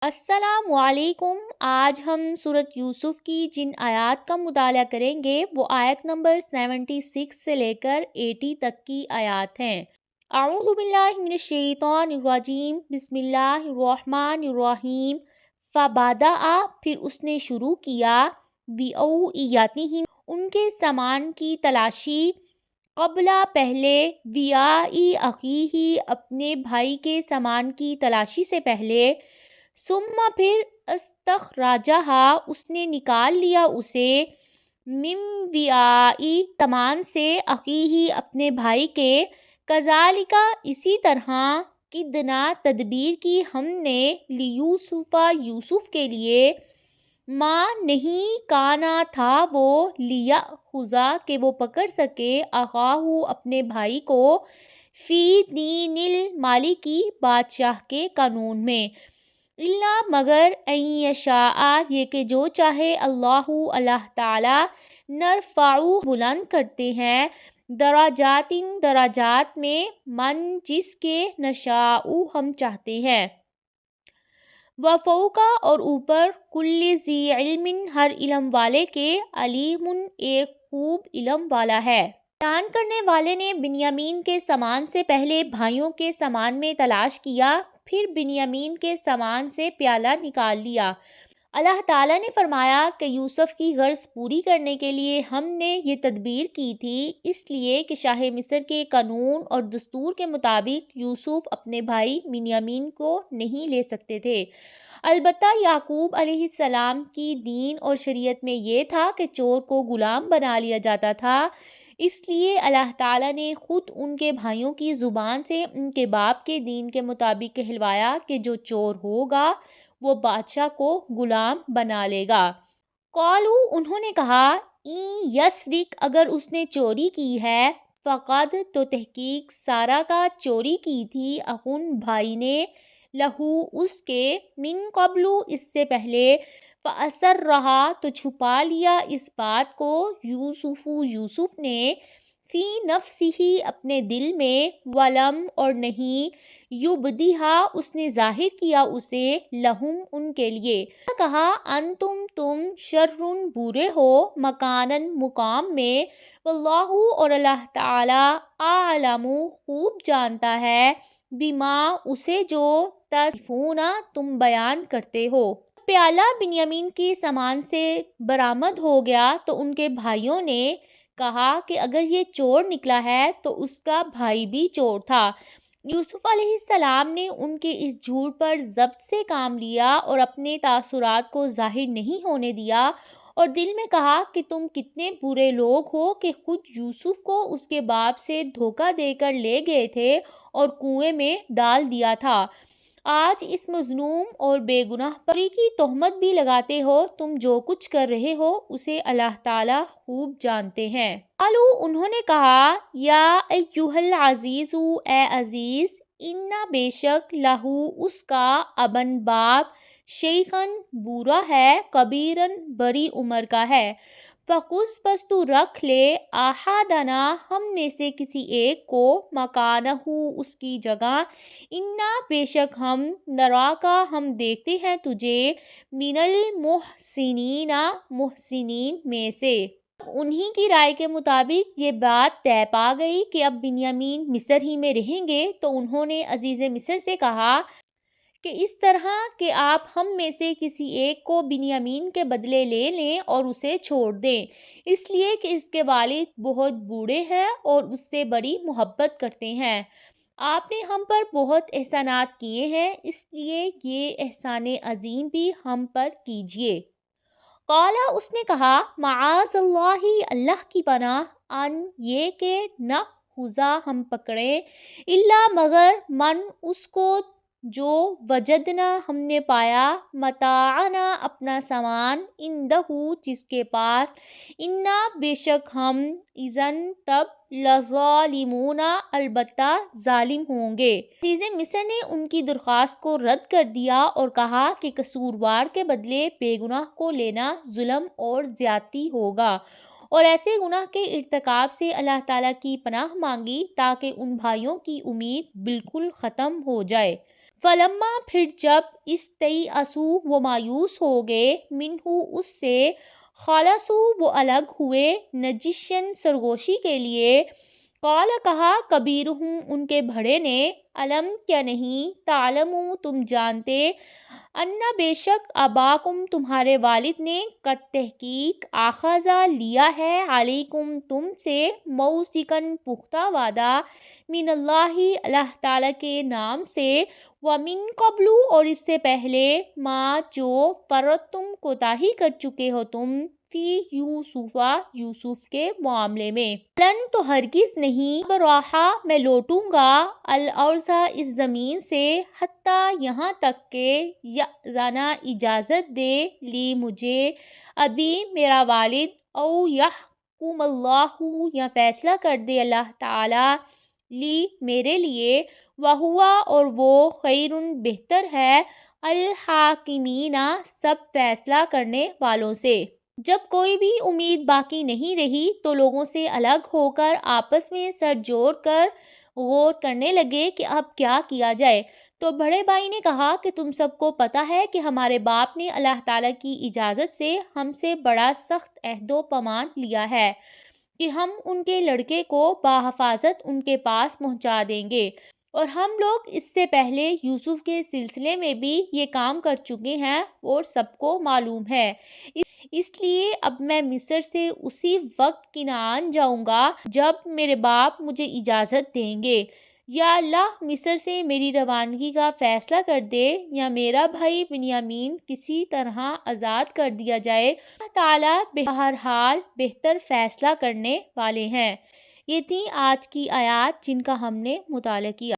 السلام علیکم۔ آج ہم سورۃ یوسف کی جن آیات کا مطالعہ کریں گے وہ آیت نمبر 76 سے لے کر 80 تک کی آیات ہیں۔ اعوذ باللہ من الشیطان الرجیم، بسم اللہ الرحمن الرحیم۔ فبدأ، پھر اس نے شروع کیا، بِأَوْعِیَتِہِم، ان کے سامان کی تلاشی، قبل پہلے، وِعاءِ أَخِیہِ، اپنے بھائی کے سامان کی تلاشی سے پہلے، ثم پھر استخرجہا، اس نے نکال لیا اسے، من وعاء، سامان سے، اخیہ، اپنے بھائی کے، کذالک، اسی طرح، کدنا، تدبیر کی ہم نے، لیوسف، یوسف کے لیے، ما نہیں، کانا تھا وہ، لیأخذ، کہ وہ پکڑ سکے، اخاہ، اپنے بھائی کو، فی دین الملک، بادشاہ کے قانون میں، الا، مگر، ان یشاء، یہ کہ جو چاہے، اللہ تعالی، نرفع، بلند کرتے ہیں، درجات، درجات میں، من، جس کے، نشاء، ہم چاہتے ہیں، وفوق، اور اوپر، کل ذی علم، ہر علم والے کے، علیم، ایک خوب علم والا ہے۔ بیان کرنے والے نے بنیامین کے سامان سے پہلے بھائیوں کے سامان میں تلاش کیا، پھر بنیامین کے سامان سے پیالہ نکال لیا۔ اللہ تعالیٰ نے فرمایا کہ یوسف کی غرض پوری کرنے کے لیے ہم نے یہ تدبیر کی تھی، اس لیے کہ شاہ مصر کے قانون اور دستور کے مطابق یوسف اپنے بھائی بنیامین کو نہیں لے سکتے تھے۔ البتہ یعقوب علیہ السلام کی دین اور شریعت میں یہ تھا کہ چور کو غلام بنا لیا جاتا تھا، اس لیے اللہ تعالیٰ نے خود ان کے بھائیوں کی زبان سے ان کے باپ کے دین کے مطابق کہلوایا کہ جو چور ہوگا وہ بادشاہ کو غلام بنا لے گا۔ قالو، انہوں نے کہا، این یسرق، اگر اس نے چوری کی ہے، فقد، تو تحقیق، سارا کا چوری کی تھی، اخن، بھائی نے، لہو، اس کے، من قبل، اس سے پہلے، فأسرہا، تو چھپا لیا اس بات کو، یوسف، یوسف نے، فی نفسہ، اپنے دل میں، ولم، اور نہیں، یبدیہا، اس نے ظاہر کیا اسے، لہم، ان کے لیے۔ کہا، انتم، تم، شرٌ، برے ہو، مکاناً، مقام میں، واللہ، اور اللہ تعالی، اعلم، خوب جانتا ہے، بما، اسے جو، تصفون، تم بیان کرتے ہو۔ پیالہ بنیامین کے سامان سے برآمد ہو گیا تو ان کے بھائیوں نے کہا کہ اگر یہ چور نکلا ہے تو اس کا بھائی بھی چور تھا۔ یوسف علیہ السلام نے ان کے اس جھوٹ پر ضبط سے کام لیا اور اپنے تاثرات کو ظاہر نہیں ہونے دیا، اور دل میں کہا کہ تم کتنے برے لوگ ہو کہ خود یوسف کو اس کے باپ سے دھوکہ دے کر لے گئے تھے اور کنویں میں ڈال دیا تھا، آج اس مظلوم اور بے گناہ پر کی تہمت بھی لگاتے ہو، تم جو کچھ کر رہے ہو اسے اللہ تعالیٰ خوب جانتے ہیں۔ قالو، انہوں نے کہا، یا ایھا العزیز، اے عزیز، ان، بے شک، لہو، اس کا، ابن، باپ، شیخاً، بوڑھا ہے، کبیراً، بڑی عمر کا ہے، فخذ، پس تو رکھ لے، احدنا، ہم میں سے کسی ایک کو، مکانہ، اس کی جگہ، انا، بے شک ہم، نراکا، ہم دیکھتے ہیں تجھے، من المحسنین، محسنین میں سے۔ انہی کی رائے کے مطابق یہ بات طے پا گئی کہ اب بنیامین مصر ہی میں رہیں گے، تو انہوں نے عزیز مصر سے کہا کہ اس طرح کہ آپ ہم میں سے کسی ایک کو بنیامین کے بدلے لے لیں اور اسے چھوڑ دیں، اس لیے کہ اس کے والد بہت بوڑھے ہیں اور اس سے بڑی محبت کرتے ہیں، آپ نے ہم پر بہت احسانات کیے ہیں، اس لیے یہ احسان عظیم بھی ہم پر کیجیے۔ قالا، اس نے کہا، معاذ اللہ، اللہ کی پناہ، ان، یہ کہ، نأخذ، ہم پکڑیں، الا، مگر، من، اس کو، جو، وجدنا، ہم نے پایا، متاعنا، اپنا سامان، عندہ، جس کے پاس، انا، بے شک ہم، اذن، تب، لظالمون، البتہ ظالم ہوں گے۔ عزیز مصر نے ان کی درخواست کو رد کر دیا اور کہا کہ قصوروار کے بدلے بے گناہ کو لینا ظلم اور زیادتی ہوگا، اور ایسے گناہ کے ارتکاب سے اللہ تعالیٰ کی پناہ مانگی تاکہ ان بھائیوں کی امید بالکل ختم ہو جائے۔ فلما پھر جب استیئسو وہ مایوس ہو گئے، منہو اس سے، خلصو وہ الگ ہوئے، نجشن سرگوشی کے لیے، قال کہا کبیرہم ان کے بڑے نے، علم کیا نہیں، تعلموا تم جانتے، ان بے شک اباکم تمہارے والد نے، قد تحقیق آخذا لیا ہے، علیکم تم سے، موثقاً پختہ وعدہ، من اللہ اللہ تعالیٰ کے نام سے، ومن قبل اور اس سے پہلے، ما جو فرطتم کوتاہی کر چکے ہو تم، فی یوسفا یوسف کے معاملے میں، لن تو ہرگز نہیں، براحا میں لوٹوں گا، الارض اس زمین سے، حتیٰ یہاں تک کہ، یأذنا اجازت دے، لی مجھے، ابھی میرا والد، او یحکم اللہ یا فیصلہ کر دے اللہ تعالی، لی میرے لیے، وہوا اور وہ، خیر بہتر ہے، الحاکمین سب فیصلہ کرنے والوں سے۔ جب کوئی بھی امید باقی نہیں رہی تو لوگوں سے الگ ہو کر آپس میں سر جوڑ کر غور کرنے لگے کہ اب کیا کیا جائے۔ تو بڑے بھائی نے کہا کہ تم سب کو پتہ ہے کہ ہمارے باپ نے اللہ تعالیٰ کی اجازت سے ہم سے بڑا سخت عہد و پیمان لیا ہے کہ ہم ان کے لڑکے کو بحفاظت ان کے پاس پہنچا دیں گے، اور ہم لوگ اس سے پہلے یوسف کے سلسلے میں بھی یہ کام کر چکے ہیں اور سب کو معلوم ہے، اس لیے اب میں مصر سے اسی وقت کنعان جاؤں گا جب میرے باپ مجھے اجازت دیں گے، یا اللہ مصر سے میری روانگی کا فیصلہ کر دے، یا میرا بھائی بنیامین کسی طرح آزاد کر دیا جائے، اللہ تعالیٰ بہرحال بہتر فیصلہ کرنے والے ہیں۔ یہ تھیں آج کی آیات جن کا ہم نے مطالعہ کیا۔